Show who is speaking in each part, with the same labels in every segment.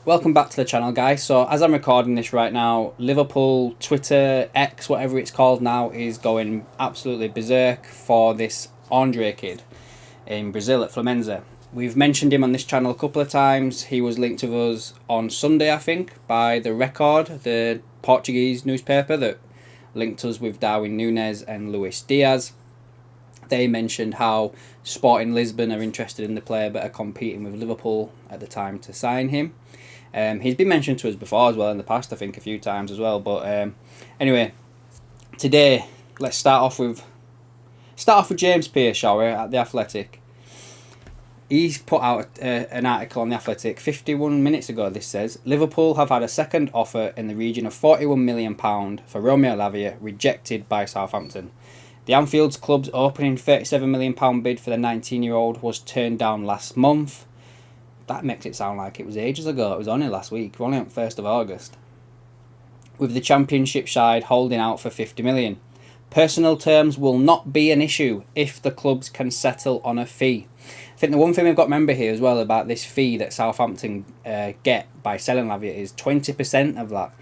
Speaker 1: Welcome back to the channel, guys. So as I'm recording this right now, Liverpool, Twitter, X, whatever it's called now, is going absolutely berserk for this Andre kid in Brazil at Flamengo. We've mentioned him on this channel a couple of times. He was linked to us on Sunday, I think, by The Record, the Portuguese newspaper that linked us with Darwin Núñez and Luis Diaz. They mentioned how Sporting Lisbon are interested in the player but are competing with Liverpool at the time to sign him. He's been mentioned to us before as well in the past, I think a few times as well. But anyway, today let's start off with James Pearce-Shower at The Athletic. He's put out an article on The Athletic 51 minutes ago. This says, Liverpool have had a second offer in the region of £41 million for Romeo Lavia rejected by Southampton. The Anfield club's opening £37 million bid for the 19-year-old was turned down last month. That makes it sound like it was ages ago. It was only last week. We're only on 1st of August. With the Championship side holding out for £50 million. Personal terms will not be an issue if the clubs can settle on a fee. I think the one thing we've got to remember here as well about this fee that Southampton get by selling Lavia is 20% of that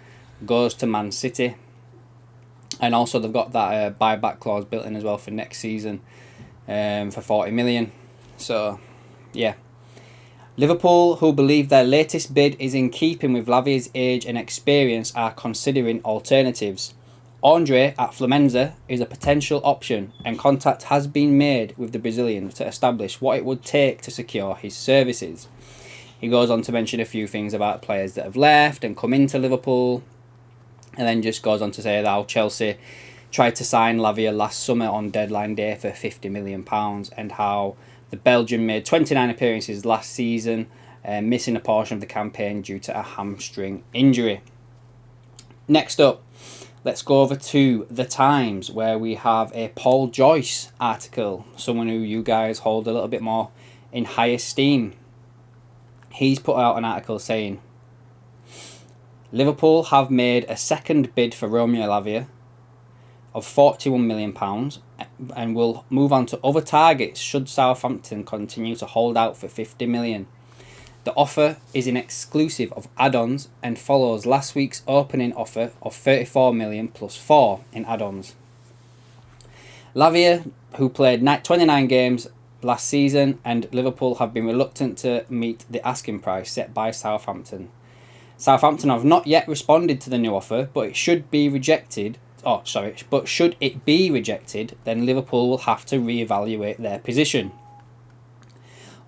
Speaker 1: goes to Man City. And also they've got that buyback clause built in as well for next season for 40 million. So, yeah. Liverpool, who believe their latest bid is in keeping with Lavia's age and experience, are considering alternatives. Andre at Flamengo is a potential option, and contact has been made with the Brazilian to establish what it would take to secure his services. He goes on to mention a few things about players that have left and come into Liverpool, and then just goes on to say how Chelsea tried to sign Lavia last summer on deadline day for £50 million, and how the Belgian made 29 appearances last season, missing a portion of the campaign due to a hamstring injury. Next up, let's go over to The Times, where we have a Paul Joyce article, someone who you guys hold a little bit more in high esteem. He's put out an article saying, Liverpool have made a second bid for Romeo Lavia of £41 million and will move on to other targets should Southampton continue to hold out for £50 million. The offer is in exclusive of add-ons and follows last week's opening offer of £34 million plus 4 in add-ons. Lavia, who played 29 games last season, and Liverpool have been reluctant to meet the asking price set by Southampton. Southampton have not yet responded to the new offer, but it should be rejected. But should it be rejected, then Liverpool will have to reevaluate their position.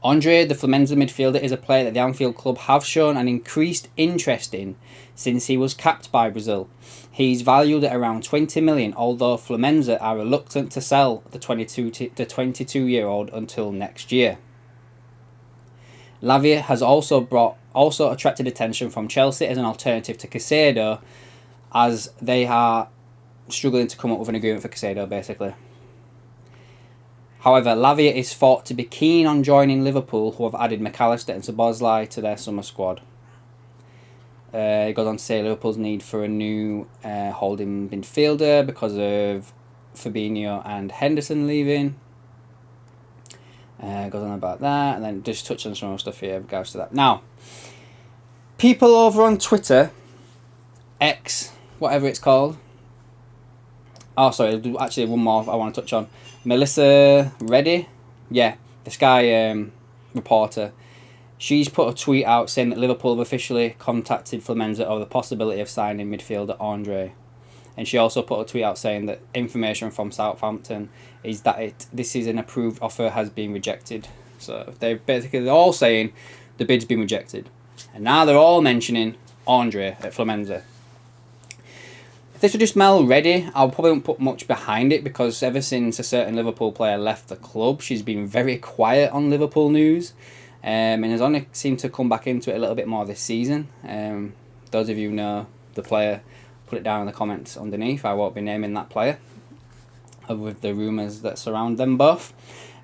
Speaker 1: Andre, the Flamengo midfielder, is a player that the Anfield club have shown an increased interest in since he was capped by Brazil. He's valued at around 20 million, although Flamengo are reluctant to sell the 22-year-old until next year. Lavia has also attracted attention from Chelsea as an alternative to Caicedo, as they are struggling to come up with an agreement for Caicedo, basically. However, Lavia is thought to be keen on joining Liverpool, who have added McAllister and Szoboszlai to their summer squad. He goes on to say Liverpool's need for a new holding midfielder because of Fabinho and Henderson leaving. Goes on about that, and then just touch on some more stuff here in regards to that. Now, people over on Twitter, X, whatever it's called. Oh, sorry, actually one more I want to touch on. Melissa Reddy, yeah, the Sky reporter. She's put a tweet out saying that Liverpool have officially contacted Flamengo over the possibility of signing midfielder Andre. And she also put a tweet out saying that information from Southampton is that this is an approved offer has been rejected. So they're basically all saying the bid's been rejected. And now they're all mentioning Andre at Flamengo. If this were just Mel Reddy, I probably wouldn't put much behind it, because ever since a certain Liverpool player left the club, she's been very quiet on Liverpool news. And has only seemed to come back into it a little bit more this season. Those of you who know the player, put it down in the comments underneath. I won't be naming that player with the rumours that surround them both.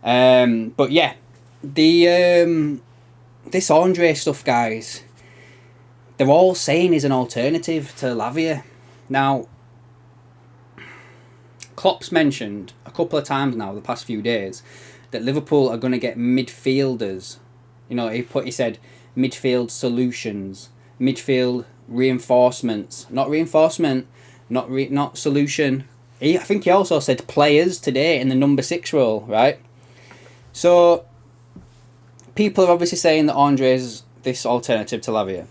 Speaker 1: But yeah, the this Andre stuff, guys, they're all saying is an alternative to Lavia. Now, Klopp's mentioned a couple of times now the past few days that Liverpool are going to get midfielders. You know, he said midfield solutions midfield reinforcements, not reinforcement, not solution. I think he also said players today in the number 6 role, right? So people are obviously saying that Andre's this alternative to Lavia.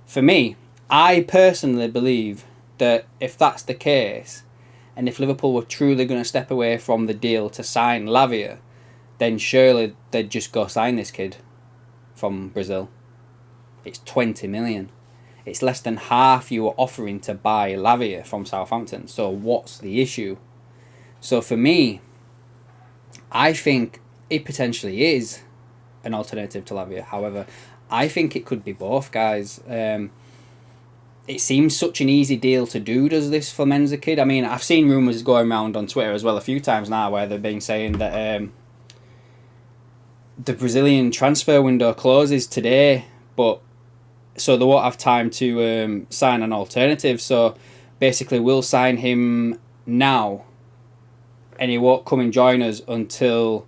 Speaker 1: For me, I personally believe that if that's the case, and if Liverpool were truly going to step away from the deal to sign Lavia, then surely they'd just go sign this kid from Brazil. It's 20 million. It's less than half you were offering to buy Lavia from Southampton. So what's the issue? So for me, I think it potentially is an alternative to Lavia. However, I think it could be both, guys. It seems such an easy deal to do, does this Flamengo kid? I mean, I've seen rumours going around on Twitter as well a few times now where they've been saying that the Brazilian transfer window closes today, but so they won't have time to sign an alternative. So basically we'll sign him now and he won't come and join us until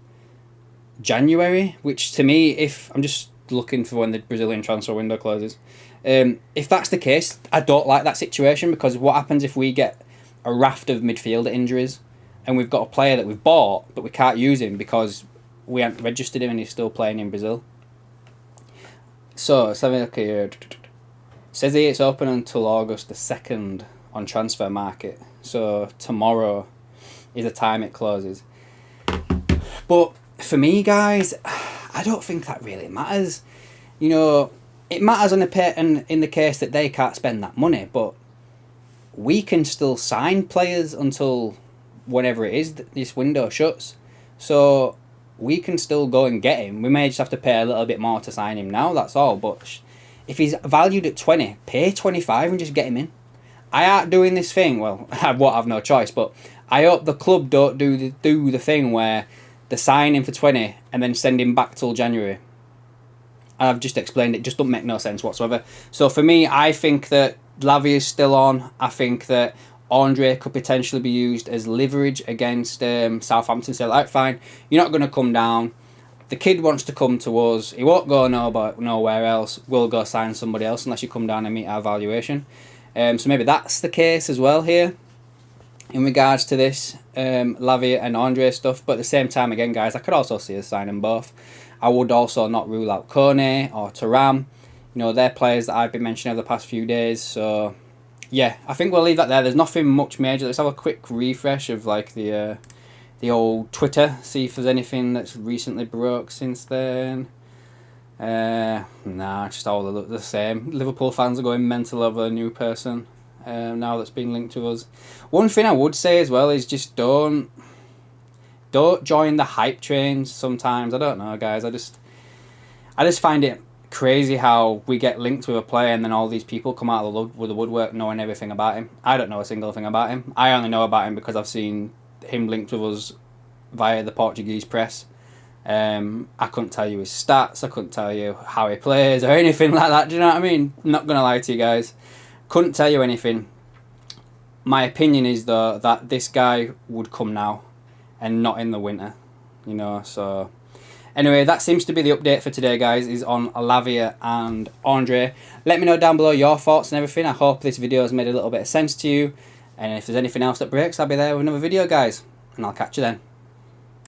Speaker 1: January, which to me, if I'm just looking for when the Brazilian transfer window closes, if that's the case, I don't like that situation, because what happens if we get a raft of midfielder injuries and we've got a player that we've bought but we can't use him because we haven't registered him and he's still playing in Brazil? So let's have a look here. It says here it's open until August the 2nd on transfer market. So tomorrow is the time it closes. But for me, guys, I don't think that really matters. You know, it matters in the case that they can't spend that money, but we can still sign players until whenever it is that this window shuts. So we can still go and get him. We may just have to pay a little bit more to sign him now, that's all. But if he's valued at 20, pay 25 and just get him in. I aren't doing this thing, well, I won't have no choice, but I hope the club don't do the thing where they sign him for 20 and then send him back till January. I've just explained it, just don't make no sense whatsoever. So for me, I think that Lavia is still on. I think that Andre could potentially be used as leverage against Southampton. So, like, fine, you're not going to come down. The kid wants to come to us. He won't go nowhere else. We'll go sign somebody else unless you come down and meet our valuation. So maybe that's the case as well here in regards to this Lavia and Andre stuff. But at the same time, again, guys, I could also see us signing both. I would also not rule out Kone or Thuram. You know, they're players that I've been mentioning over the past few days. So yeah, I think we'll leave that there. There's nothing much major. Let's have a quick refresh of like the old Twitter, see if there's anything that's recently broke since then. Nah, just all the same. Liverpool fans are going mental over a new person now that's been linked to us. One thing I would say as well is just don't join the hype trains sometimes. I don't know, guys. I just find it crazy how we get linked with a player and then all these people come out of the woodwork knowing everything about him. I don't know a single thing about him. I only know about him because I've seen him linked with us via the Portuguese press. I couldn't tell you his stats. I couldn't tell you how he plays or anything like that. Do you know what I mean? I'm not going to lie to you guys. Couldn't tell you anything. My opinion is, though, that this guy would come now and not in the winter. You know, so anyway, that seems to be the update for today, guys, is on Lavia and Andre. Let me know down below your thoughts and everything. I hope this video has made a little bit of sense to you. And if there's anything else that breaks, I'll be there with another video, guys. And I'll catch you then.